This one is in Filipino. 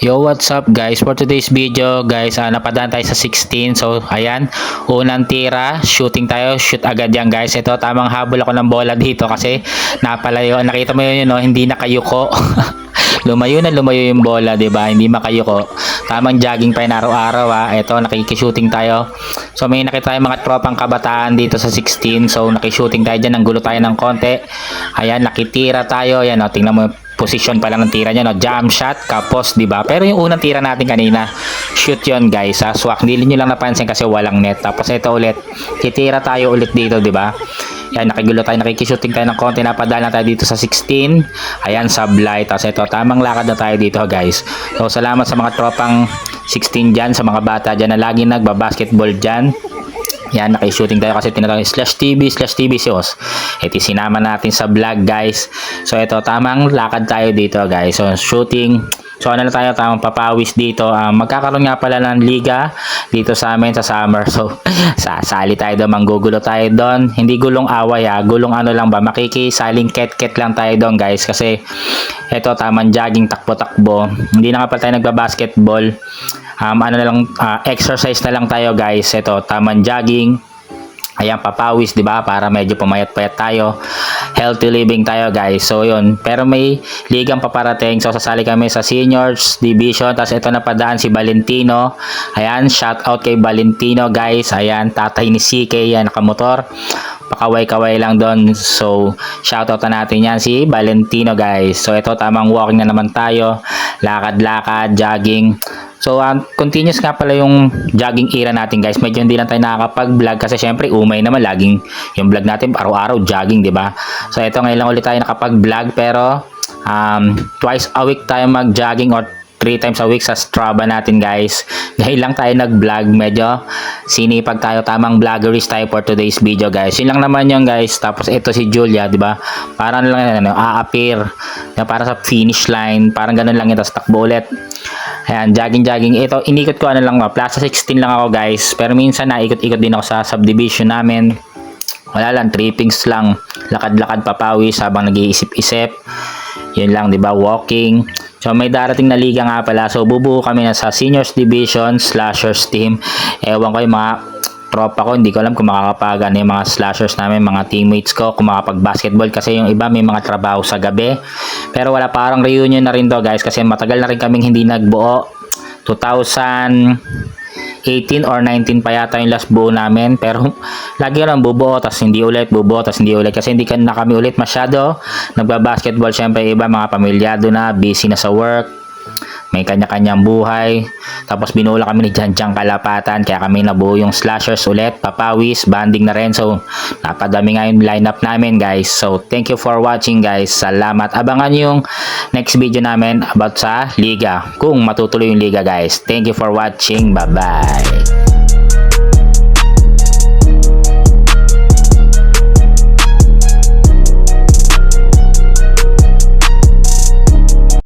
Yo, what's up guys? For today's video guys, napadaan tayo sa 16. So ayan, unang tira, shooting tayo, shoot agad yan guys. Ito, tamang habol ako ng bola dito kasi napalayo. Nakita mo yun, no? Hindi nakayuko. lumayo yung bola, 'di ba? Hindi makayuko. Tamang jogging pa yun araw-araw. Ito, nakikishooting tayo. So may nakita tayong mga tropang kabataan dito sa 16. So nakishooting tayo dyan, nanggulo tayo ng konti. Ayan, nakitira tayo. Ayan, no? Tingnan mo position pa lang ng tira niya, no? Jump shot, kapos, di ba? Pero yung unang tira natin kanina, shoot yon guys, ha? Swak. Hindi niyo lang napansin kasi walang net. Tapos ito ulit, titira tayo ulit dito, di ba? Yan, nakigulo tayo, nakikishooting tayo ng konti, napadala tayo dito sa 16. Ayan, sablay. Tapos ito, tamang lakad na tayo dito, guys. So, salamat sa mga tropang 16 dyan, sa mga bata dyan na lagi nagbabasketball dyan. Yan, nakishooting tayo kasi tinatawag /TV /TV ito sinama natin sa vlog guys. So ito, tamang lakad tayo dito guys. So shooting. So ano na tayo, tamang papawis dito. Magkakaroon nga pala ng liga dito sa amin sa summer. So sasali tayo doon, manggugulo tayo doon. Hindi gulong away, gulong ano lang ba, makikisaling ket-ket lang tayo doon guys. Kasi ito, tamang jogging, takbo-takbo. Hindi na nga pala tayo nagbabasketball. Ano na lang, exercise na lang tayo guys. Ito, tamang jogging. Ayan, papawis, 'di ba? Para medyo pumayat-payat tayo. Healthy living tayo guys. So yun, pero may ligang paparating. So sasali kami sa seniors division. Tapos ito, napadaan si Valentino. Ayan, shout out kay Valentino guys. Ayan, tatay ni CK, yan, nakamotor. Pakaway-kaway lang doon. So shoutout na natin yan si Valentino guys. So ito, tamang walking na naman tayo. Lakad-lakad, jogging. So continuous nga pala yung jogging era natin guys. Medyo hindi lang tayo nakakapag-vlog kasi syempre umay naman laging yung vlog natin araw-araw jogging, 'di ba? So ito, ngayon lang ulit tayo nakapag-vlog, pero twice a week tayo mag-jogging or 3 times a week sa Strava natin guys. Ngayon lang tayo nag-vlog, medyo sinipag tayo, tamang vloggeries tayo for today's video guys. Yun lang naman yun guys. Tapos ito si Julia, di ba? Parang lang a-appear para sa finish line, parang ganun lang yun. Tapos takbo ulit. Ayan, jogging. Ito, inikot ko ano lang, Plaza 16 lang ako guys. Pero minsan naikot-ikot din ako sa subdivision namin. Wala lang, trippings lang. Lakad-lakad, papawis habang nag-iisip-isip. Yun lang, di ba? Walking. So may darating na liga nga pala. So bubuo kami na sa seniors division, slashers team. Ewan ko yung mga tropa ko, hindi ko alam kung makakapagan yung mga slashers namin, mga teammates ko, kung makapag-basketball kasi yung iba may mga trabaho sa gabi. Pero wala, parang reunion na rin to guys kasi matagal na rin kaming hindi nagbuo. 2018 or 19 pa yata yung last buo namin, pero lagi lang bubuo tas hindi ulit, bubuo tas hindi ulit kasi hindi na kami ulit masyado nagba-basketball. Syempre iba mga pamilyado na, busy na sa work, may kanya-kanyang buhay. Tapos binula kami ni Janjang Kalapatan, kaya kami nabuo yung slashers ulit, papawis, banding na rin. So napadami nga yung lineup namin guys. So thank you for watching guys, salamat. Abangan yung next video namin about sa liga, kung matutuloy yung liga guys. Thank you for watching, bye bye.